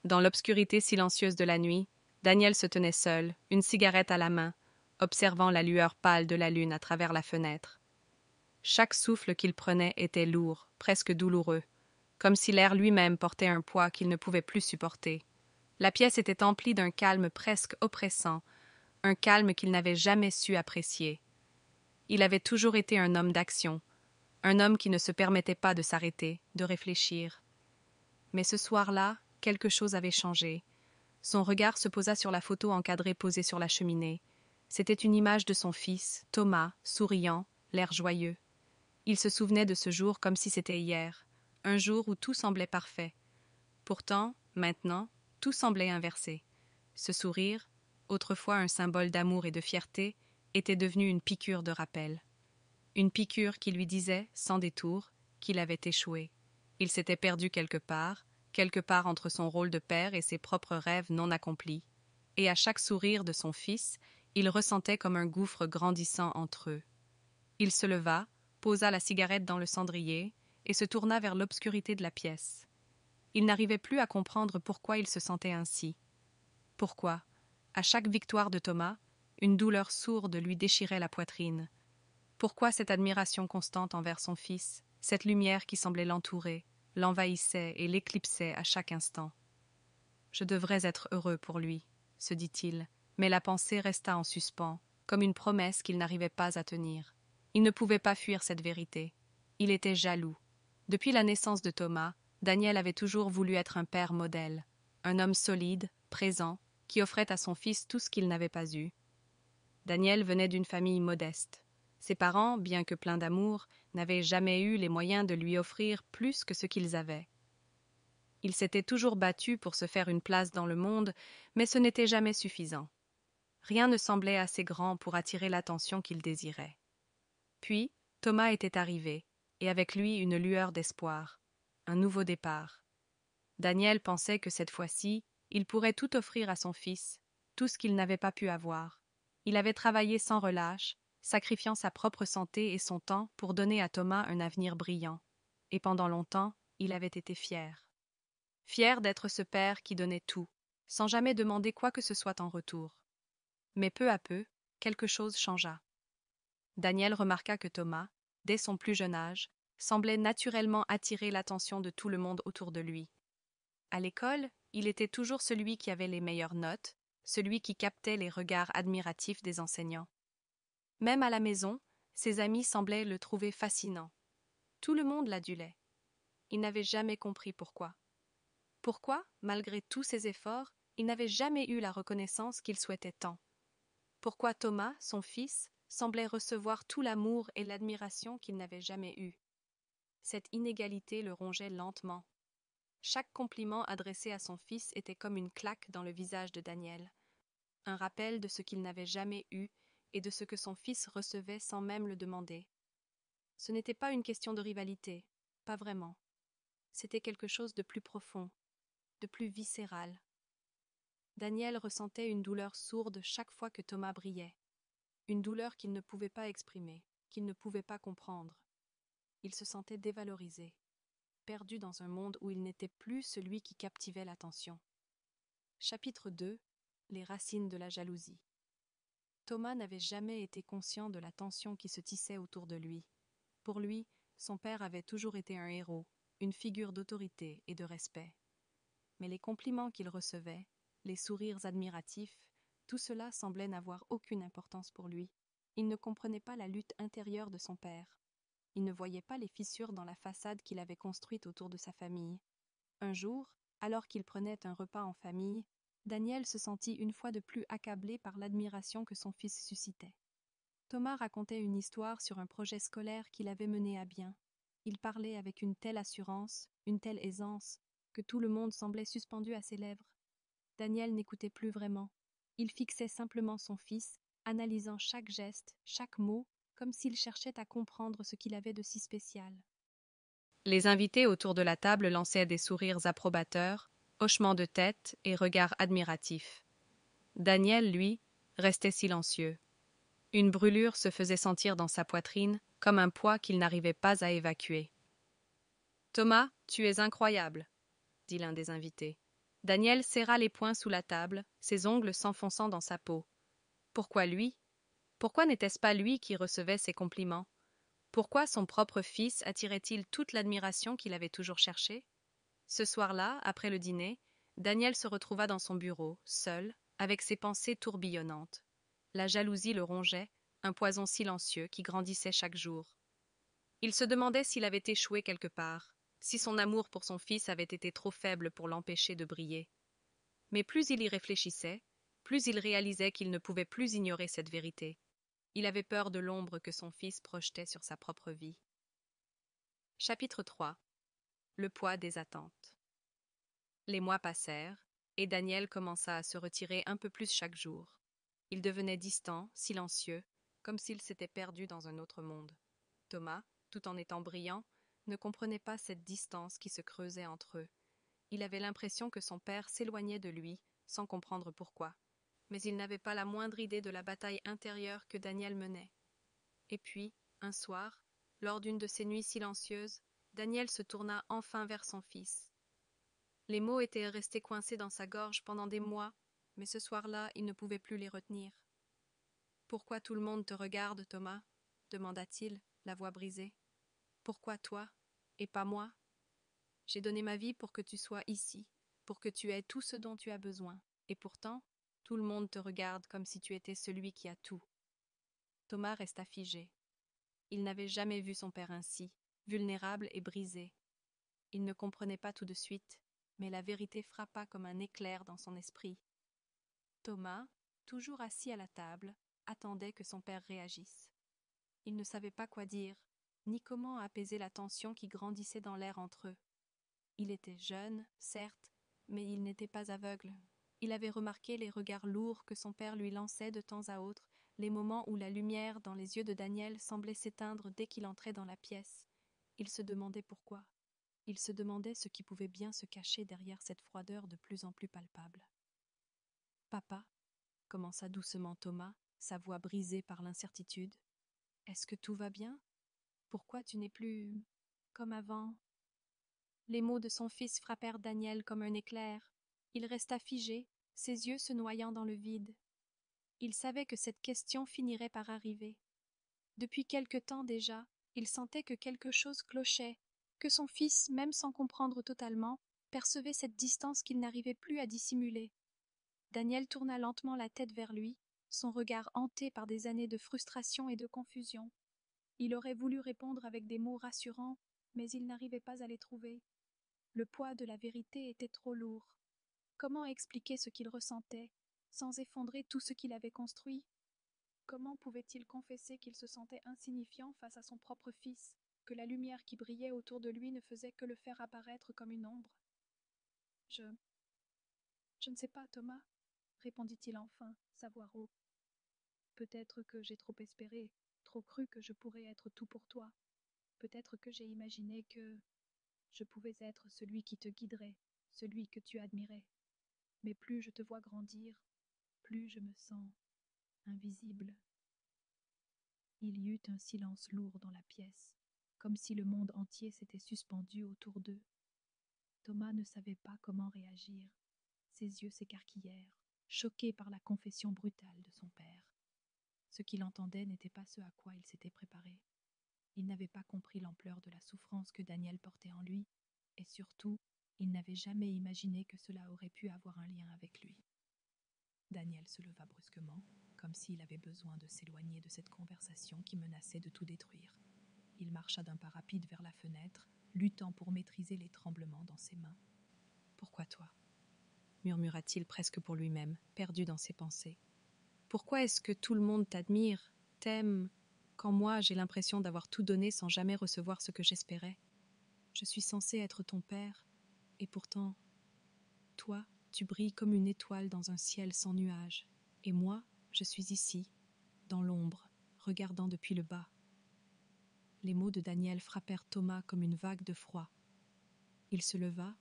Dans l'obscurité silencieuse de la nuit, Daniel se tenait seul, une cigarette à la main, observant la lueur pâle de la lune à travers la fenêtre. Chaque souffle qu'il prenait était lourd, presque douloureux, comme si l'air lui-même portait un poids qu'il ne pouvait plus supporter. La pièce était emplie d'un calme presque oppressant, un calme qu'il n'avait jamais su apprécier. Il avait toujours été un homme d'action, un homme qui ne se permettait pas de s'arrêter, de réfléchir. Mais ce soir-là, quelque chose avait changé. Son regard se posa sur la photo encadrée posée sur la cheminée. C'était une image de son fils, Thomas, souriant, l'air joyeux. Il se souvenait de ce jour comme si c'était hier, un jour où tout semblait parfait. Pourtant, maintenant, tout semblait inversé. Ce sourire, autrefois un symbole d'amour et de fierté, était devenu une piqûre de rappel. Une piqûre qui lui disait, sans détour, qu'il avait échoué. Il s'était perdu quelque part entre son rôle de père et ses propres rêves non accomplis. Et à chaque sourire de son fils, il ressentait comme un gouffre grandissant entre eux. Il se leva, posa la cigarette dans le cendrier et se tourna vers l'obscurité de la pièce. Il n'arrivait plus à comprendre pourquoi il se sentait ainsi. Pourquoi, à chaque victoire de Thomas, une douleur sourde lui déchirait la poitrine. Pourquoi cette admiration constante envers son fils, cette lumière qui semblait l'entourer, l'envahissait et l'éclipsait à chaque instant? Je devrais être heureux pour lui, se dit-il, mais la pensée resta en suspens, comme une promesse qu'il n'arrivait pas à tenir. Il ne pouvait pas fuir cette vérité. Il était jaloux. Depuis la naissance de Thomas, Daniel avait toujours voulu être un père modèle, un homme solide, présent, qui offrait à son fils tout ce qu'il n'avait pas eu. Daniel venait d'une famille modeste. Ses parents, bien que pleins d'amour, n'avaient jamais eu les moyens de lui offrir plus que ce qu'ils avaient. Il s'était toujours battu pour se faire une place dans le monde, mais ce n'était jamais suffisant. Rien ne semblait assez grand pour attirer l'attention qu'il désirait. Puis, Thomas était arrivé, et avec lui une lueur d'espoir, un nouveau départ. Daniel pensait que cette fois-ci, il pourrait tout offrir à son fils, tout ce qu'il n'avait pas pu avoir. Il avait travaillé sans relâche, sacrifiant sa propre santé et son temps pour donner à Thomas un avenir brillant. Et pendant longtemps, il avait été fier. Fier d'être ce père qui donnait tout, sans jamais demander quoi que ce soit en retour. Mais peu à peu, quelque chose changea. Daniel remarqua que Thomas, dès son plus jeune âge, semblait naturellement attirer l'attention de tout le monde autour de lui. À l'école, il était toujours celui qui avait les meilleures notes, celui qui captait les regards admiratifs des enseignants. Même à la maison, ses amis semblaient le trouver fascinant. Tout le monde l'adulait. Il n'avait jamais compris pourquoi. Pourquoi, malgré tous ses efforts, il n'avait jamais eu la reconnaissance qu'il souhaitait tant. Pourquoi Thomas, son fils, semblait recevoir tout l'amour et l'admiration qu'il n'avait jamais eus. Cette inégalité le rongeait lentement. Chaque compliment adressé à son fils était comme une claque dans le visage de Daniel, un rappel de ce qu'il n'avait jamais eu et de ce que son fils recevait sans même le demander. Ce n'était pas une question de rivalité, pas vraiment. C'était quelque chose de plus profond, de plus viscéral. Daniel ressentait une douleur sourde chaque fois que Thomas brillait, une douleur qu'il ne pouvait pas exprimer, qu'il ne pouvait pas comprendre. Il se sentait dévalorisé, perdu dans un monde où il n'était plus celui qui captivait l'attention. Chapitre 2. Les racines de la jalousie. Thomas n'avait jamais été conscient de la tension qui se tissait autour de lui. Pour lui, son père avait toujours été un héros, une figure d'autorité et de respect. Mais les compliments qu'il recevait, les sourires admiratifs, tout cela semblait n'avoir aucune importance pour lui. Il ne comprenait pas la lutte intérieure de son père. Il ne voyait pas les fissures dans la façade qu'il avait construite autour de sa famille. Un jour, alors qu'il prenait un repas en famille, Daniel se sentit une fois de plus accablé par l'admiration que son fils suscitait. Thomas racontait une histoire sur un projet scolaire qu'il avait mené à bien. Il parlait avec une telle assurance, une telle aisance, que tout le monde semblait suspendu à ses lèvres. Daniel n'écoutait plus vraiment. Il fixait simplement son fils, analysant chaque geste, chaque mot, comme s'il cherchait à comprendre ce qu'il avait de si spécial. Les invités autour de la table lançaient des sourires approbateurs, hochements de tête et regards admiratifs. Daniel, lui, restait silencieux. Une brûlure se faisait sentir dans sa poitrine, comme un poids qu'il n'arrivait pas à évacuer. « Thomas, tu es incroyable », dit l'un des invités. Daniel serra les poings sous la table, ses ongles s'enfonçant dans sa peau. Pourquoi lui? Pourquoi n'était-ce pas lui qui recevait ses compliments? Pourquoi son propre fils attirait-il toute l'admiration qu'il avait toujours cherchée? Ce soir-là, après le dîner, Daniel se retrouva dans son bureau, seul, avec ses pensées tourbillonnantes. La jalousie le rongeait, un poison silencieux qui grandissait chaque jour. Il se demandait s'il avait échoué quelque part, si son amour pour son fils avait été trop faible pour l'empêcher de briller. Mais plus il y réfléchissait, plus il réalisait qu'il ne pouvait plus ignorer cette vérité. Il avait peur de l'ombre que son fils projetait sur sa propre vie. Chapitre 3. Le poids des attentes. Les mois passèrent, et Daniel commença à se retirer un peu plus chaque jour. Il devenait distant, silencieux, comme s'il s'était perdu dans un autre monde. Thomas, tout en étant brillant, ne comprenait pas cette distance qui se creusait entre eux. Il avait l'impression que son père s'éloignait de lui, sans comprendre pourquoi. Mais il n'avait pas la moindre idée de la bataille intérieure que Daniel menait. Et puis, un soir, lors d'une de ces nuits silencieuses, Daniel se tourna enfin vers son fils. Les mots étaient restés coincés dans sa gorge pendant des mois, mais ce soir-là, il ne pouvait plus les retenir. « Pourquoi tout le monde te regarde, Thomas ?» demanda-t-il, la voix brisée. « Pourquoi toi, et pas moi? J'ai donné ma vie pour que tu sois ici, pour que tu aies tout ce dont tu as besoin, et pourtant, tout le monde te regarde comme si tu étais celui qui a tout. » Thomas resta figé. Il n'avait jamais vu son père ainsi, vulnérable et brisé. Il ne comprenait pas tout de suite, mais la vérité frappa comme un éclair dans son esprit. Thomas, toujours assis à la table, attendait que son père réagisse. Il ne savait pas quoi dire, ni comment apaiser la tension qui grandissait dans l'air entre eux. Il était jeune, certes, mais il n'était pas aveugle. Il avait remarqué les regards lourds que son père lui lançait de temps à autre, les moments où la lumière dans les yeux de Daniel semblait s'éteindre dès qu'il entrait dans la pièce. Il se demandait pourquoi. Il se demandait ce qui pouvait bien se cacher derrière cette froideur de plus en plus palpable. « Papa, » commença doucement Thomas, sa voix brisée par l'incertitude, « est-ce que tout va bien? Pourquoi tu n'es plus comme avant ?» Les mots de son fils frappèrent Daniel comme un éclair. Il resta figé, ses yeux se noyant dans le vide. Il savait que cette question finirait par arriver. Depuis quelque temps déjà, il sentait que quelque chose clochait, que son fils, même sans comprendre totalement, percevait cette distance qu'il n'arrivait plus à dissimuler. Daniel tourna lentement la tête vers lui, son regard hanté par des années de frustration et de confusion. Il aurait voulu répondre avec des mots rassurants, mais il n'arrivait pas à les trouver. Le poids de la vérité était trop lourd. Comment expliquer ce qu'il ressentait, sans effondrer tout ce qu'il avait construit? Comment pouvait-il confesser qu'il se sentait insignifiant face à son propre fils, que la lumière qui brillait autour de lui ne faisait que le faire apparaître comme une ombre? Je ne sais pas, Thomas, répondit-il enfin, sa voix rauque. Peut-être que j'ai trop espéré, trop cru que je pourrais être tout pour toi. Peut-être que j'ai imaginé que je pouvais être celui qui te guiderait, celui que tu admirais. Mais plus je te vois grandir, plus je me sens invisible. Il y eut un silence lourd dans la pièce, comme si le monde entier s'était suspendu autour d'eux. Thomas ne savait pas comment réagir. Ses yeux s'écarquillèrent, choqués par la confession brutale de son père. Ce qu'il entendait n'était pas ce à quoi il s'était préparé. Il n'avait pas compris l'ampleur de la souffrance que Daniel portait en lui, et surtout, il n'avait jamais imaginé que cela aurait pu avoir un lien avec lui. Daniel se leva brusquement, comme s'il avait besoin de s'éloigner de cette conversation qui menaçait de tout détruire. Il marcha d'un pas rapide vers la fenêtre, luttant pour maîtriser les tremblements dans ses mains. « Pourquoi toi ?» murmura-t-il presque pour lui-même, perdu dans ses pensées. « Pourquoi est-ce que tout le monde t'admire, t'aime, quand moi j'ai l'impression d'avoir tout donné sans jamais recevoir ce que j'espérais? Je suis censée être ton père, et pourtant, toi, tu brilles comme une étoile dans un ciel sans nuages, et moi, je suis ici, dans l'ombre, regardant depuis le bas. » Les mots de Daniel frappèrent Thomas comme une vague de froid. Il se leva.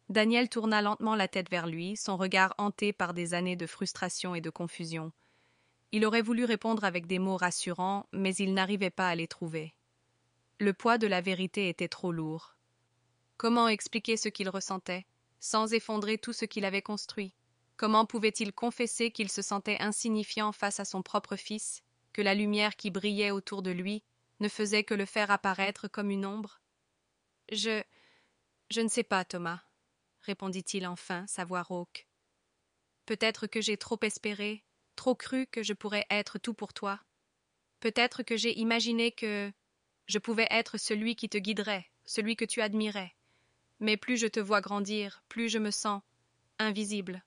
Daniel tourna lentement la tête vers lui, son regard hanté par des années de frustration et de confusion. Il aurait voulu répondre avec des mots rassurants, mais il n'arrivait pas à les trouver. Le poids de la vérité était trop lourd. Comment expliquer ce qu'il ressentait, sans effondrer tout ce qu'il avait construit? Comment pouvait-il confesser qu'il se sentait insignifiant face à son propre fils, que la lumière qui brillait autour de lui ne faisait que le faire apparaître comme une ombre? Je ne sais pas, Thomas, répondit-il enfin, sa voix rauque. Peut-être que j'ai trop espéré, trop cru que je pourrais être tout pour toi. Peut-être que j'ai imaginé que je pouvais être celui qui te guiderait, celui que tu admirais. Mais plus je te vois grandir, plus je me sens invisible.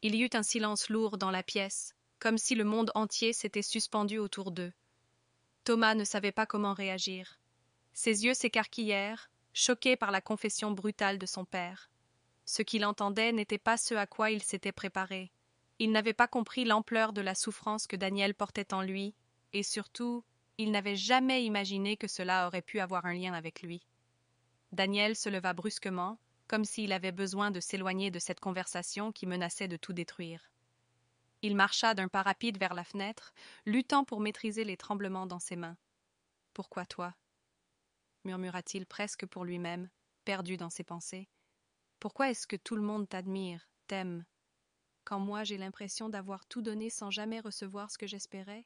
Il y eut un silence lourd dans la pièce, comme si le monde entier s'était suspendu autour d'eux. Thomas ne savait pas comment réagir. Ses yeux s'écarquillèrent, choqués par la confession brutale de son père. Ce qu'il entendait n'était pas ce à quoi il s'était préparé. Il n'avait pas compris l'ampleur de la souffrance que Daniel portait en lui, et surtout, il n'avait jamais imaginé que cela aurait pu avoir un lien avec lui. Daniel se leva brusquement, comme s'il avait besoin de s'éloigner de cette conversation qui menaçait de tout détruire. Il marcha d'un pas rapide vers la fenêtre, luttant pour maîtriser les tremblements dans ses mains. « Pourquoi toi » murmura-t-il presque pour lui-même, perdu dans ses pensées. « Pourquoi est-ce que tout le monde t'admire, t'aime, quand moi j'ai l'impression d'avoir tout donné sans jamais recevoir ce que j'espérais?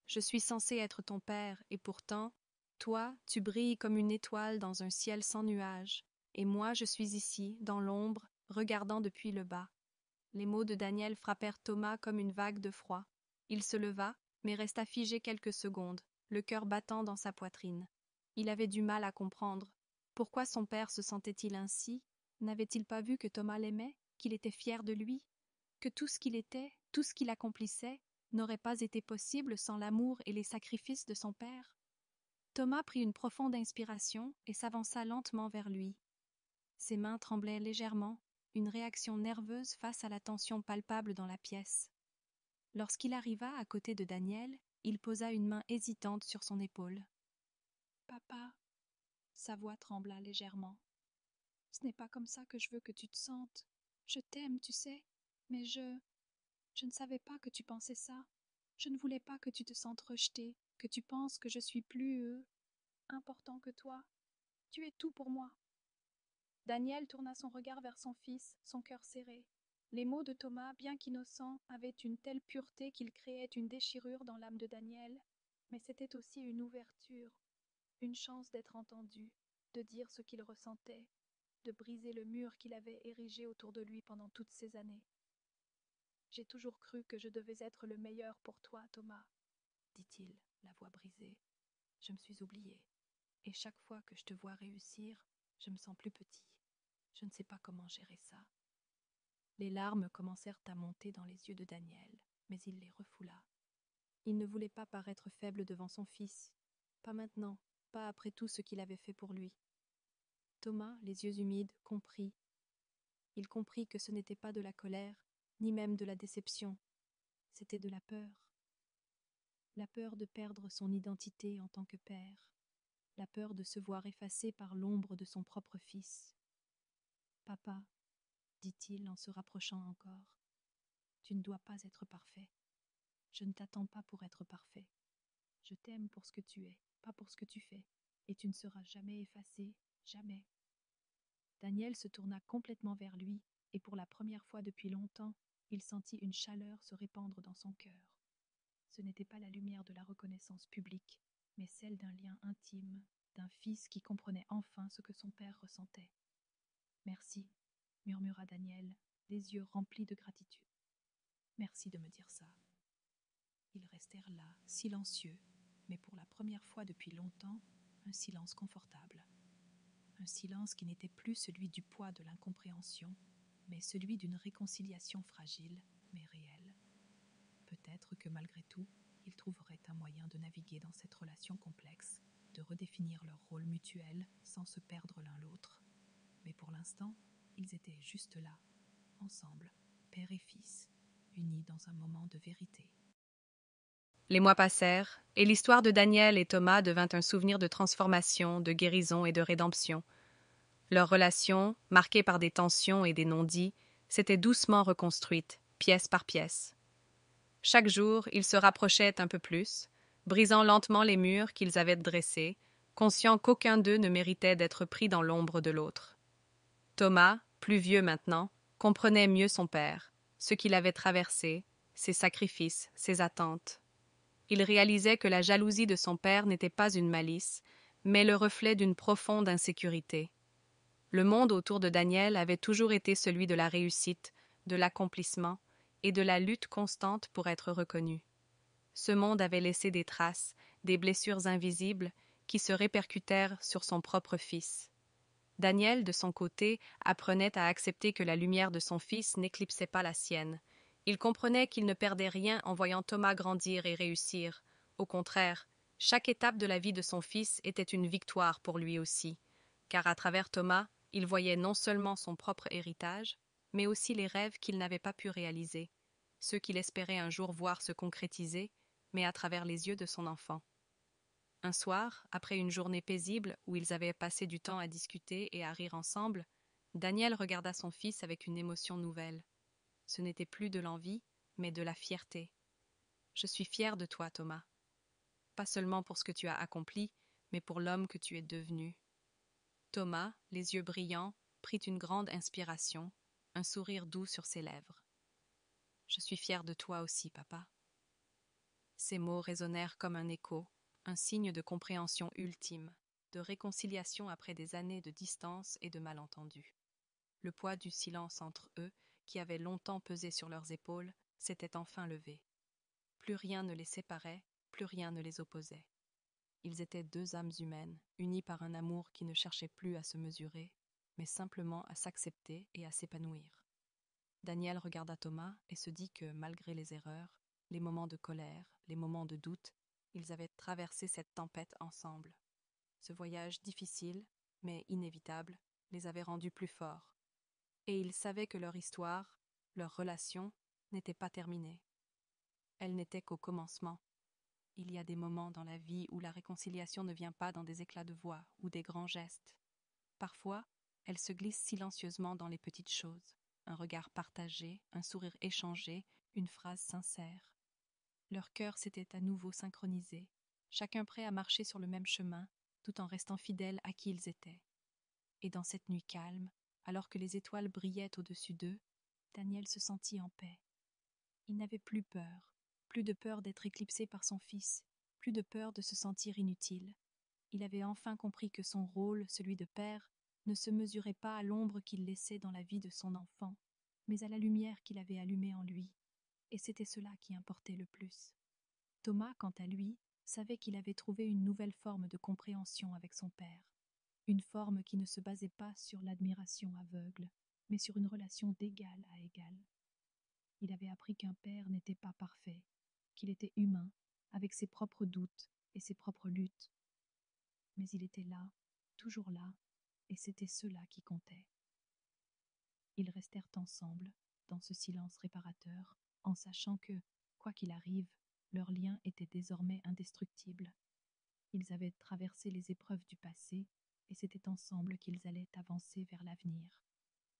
Je suis censé être ton père, et pourtant, toi, tu brilles comme une étoile dans un ciel sans nuages, et moi je suis ici, dans l'ombre, regardant depuis le bas. » Les mots de Daniel frappèrent Thomas comme une vague de froid. Il se leva, mais resta figé quelques secondes, le cœur battant dans sa poitrine. Il avait du mal à comprendre. Pourquoi son père se sentait-il ainsi? N'avait-il pas vu que Thomas l'aimait, qu'il était fier de lui, que tout ce qu'il était, tout ce qu'il accomplissait, n'aurait pas été possible sans l'amour et les sacrifices de son père? Thomas prit une profonde inspiration et s'avança lentement vers lui. Ses mains tremblaient légèrement, une réaction nerveuse face à la tension palpable dans la pièce. Lorsqu'il arriva à côté de Daniel, il posa une main hésitante sur son épaule. « Papa » sa voix trembla légèrement. « Ce n'est pas comme ça que je veux que tu te sentes. Je t'aime, tu sais, mais je ne savais pas que tu pensais ça. Je ne voulais pas que tu te sentes rejeté, que tu penses que je suis plus important que toi. Tu es tout pour moi. » Daniel tourna son regard vers son fils, son cœur serré. Les mots de Thomas, bien qu'innocents, avaient une telle pureté qu'ils créaient une déchirure dans l'âme de Daniel, mais c'était aussi une ouverture, une chance d'être entendu, de dire ce qu'il ressentait, de briser le mur qu'il avait érigé autour de lui pendant toutes ces années. « J'ai toujours cru que je devais être le meilleur pour toi, Thomas, » dit-il, la voix brisée. « Je me suis oublié, et chaque fois que je te vois réussir, je me sens plus petit. Je ne sais pas comment gérer ça. » Les larmes commencèrent à monter dans les yeux de Daniel, mais il les refoula. Il ne voulait pas paraître faible devant son fils. Pas maintenant, pas après tout ce qu'il avait fait pour lui. Thomas, les yeux humides, comprit. Il comprit que ce n'était pas de la colère, ni même de la déception. C'était de la peur. La peur de perdre son identité en tant que père. La peur de se voir effacé par l'ombre de son propre fils. « Papa, » dit-il en se rapprochant encore, « tu ne dois pas être parfait. Je ne t'attends pas pour être parfait. Je t'aime pour ce que tu es, pas pour ce que tu fais, et tu ne seras jamais effacé, jamais. » Daniel se tourna complètement vers lui, et pour la première fois depuis longtemps, il sentit une chaleur se répandre dans son cœur. Ce n'était pas la lumière de la reconnaissance publique, mais celle d'un lien intime, d'un fils qui comprenait enfin ce que son père ressentait. « Merci, » murmura Daniel, les yeux remplis de gratitude. « Merci de me dire ça. » Ils restèrent là, silencieux, mais pour la première fois depuis longtemps, un silence confortable. Un silence qui n'était plus celui du poids de l'incompréhension, mais celui d'une réconciliation fragile, mais réelle. Peut-être que malgré tout, ils trouveraient un moyen de naviguer dans cette relation complexe, de redéfinir leur rôle mutuel sans se perdre l'un l'autre. Mais pour l'instant, ils étaient juste là, ensemble, père et fils, unis dans un moment de vérité. Les mois passèrent, et l'histoire de Daniel et Thomas devint un souvenir de transformation, de guérison et de rédemption. Leur relation, marquée par des tensions et des non-dits, s'était doucement reconstruite, pièce par pièce. Chaque jour, ils se rapprochaient un peu plus, brisant lentement les murs qu'ils avaient dressés, conscients qu'aucun d'eux ne méritait d'être pris dans l'ombre de l'autre. Thomas, plus vieux maintenant, comprenait mieux son père, ce qu'il avait traversé, ses sacrifices, ses attentes. Il réalisait que la jalousie de son père n'était pas une malice, mais le reflet d'une profonde insécurité. Le monde autour de Daniel avait toujours été celui de la réussite, de l'accomplissement et de la lutte constante pour être reconnu. Ce monde avait laissé des traces, des blessures invisibles qui se répercutèrent sur son propre fils. Daniel, de son côté, apprenait à accepter que la lumière de son fils n'éclipsait pas la sienne. Il comprenait qu'il ne perdait rien en voyant Thomas grandir et réussir. Au contraire, chaque étape de la vie de son fils était une victoire pour lui aussi, car à travers Thomas, il voyait non seulement son propre héritage, mais aussi les rêves qu'il n'avait pas pu réaliser, ceux qu'il espérait un jour voir se concrétiser, mais à travers les yeux de son enfant. Un soir, après une journée paisible où ils avaient passé du temps à discuter et à rire ensemble, Daniel regarda son fils avec une émotion nouvelle. Ce n'était plus de l'envie, mais de la fierté. Je suis fier de toi, Thomas. Pas seulement pour ce que tu as accompli, mais pour l'homme que tu es devenu. Thomas, les yeux brillants, prit une grande inspiration, un sourire doux sur ses lèvres. Je suis fier de toi aussi, papa. Ces mots résonnèrent comme un écho, un signe de compréhension ultime, de réconciliation après des années de distance et de malentendus. Le poids du silence entre eux, qui avait longtemps pesé sur leurs épaules, s'était enfin levé. Plus rien ne les séparait, plus rien ne les opposait. Ils étaient deux âmes humaines, unies par un amour qui ne cherchait plus à se mesurer, mais simplement à s'accepter et à s'épanouir. Daniel regarda Thomas et se dit que, malgré les erreurs, les moments de colère, les moments de doute, ils avaient traversé cette tempête ensemble. Ce voyage difficile, mais inévitable, les avait rendus plus forts. Et ils savaient que leur histoire, leur relation, n'était pas terminée. Elle n'était qu'au commencement. Il y a des moments dans la vie où la réconciliation ne vient pas dans des éclats de voix ou des grands gestes. Parfois, elle se glisse silencieusement dans les petites choses. Un regard partagé, un sourire échangé, une phrase sincère. Leurs cœurs s'étaient à nouveau synchronisés, chacun prêt à marcher sur le même chemin, tout en restant fidèles à qui ils étaient. Et dans cette nuit calme, alors que les étoiles brillaient au-dessus d'eux, Daniel se sentit en paix. Il n'avait plus de peur d'être éclipsé par son fils, plus de peur de se sentir inutile. Il avait enfin compris que son rôle, celui de père, ne se mesurait pas à l'ombre qu'il laissait dans la vie de son enfant, mais à la lumière qu'il avait allumée en lui, et c'était cela qui importait le plus. Thomas, quant à lui, savait qu'il avait trouvé une nouvelle forme de compréhension avec son père, une forme qui ne se basait pas sur l'admiration aveugle, mais sur une relation d'égal à égal. Il avait appris qu'un père n'était pas parfait, qu'il était humain, avec ses propres doutes et ses propres luttes. Mais il était là, toujours là, et c'était cela qui comptait. Ils restèrent ensemble, dans ce silence réparateur, en sachant que, quoi qu'il arrive, leur lien était désormais indestructible. Ils avaient traversé les épreuves du passé, et c'était ensemble qu'ils allaient avancer vers l'avenir,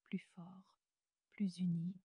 plus forts, plus unis,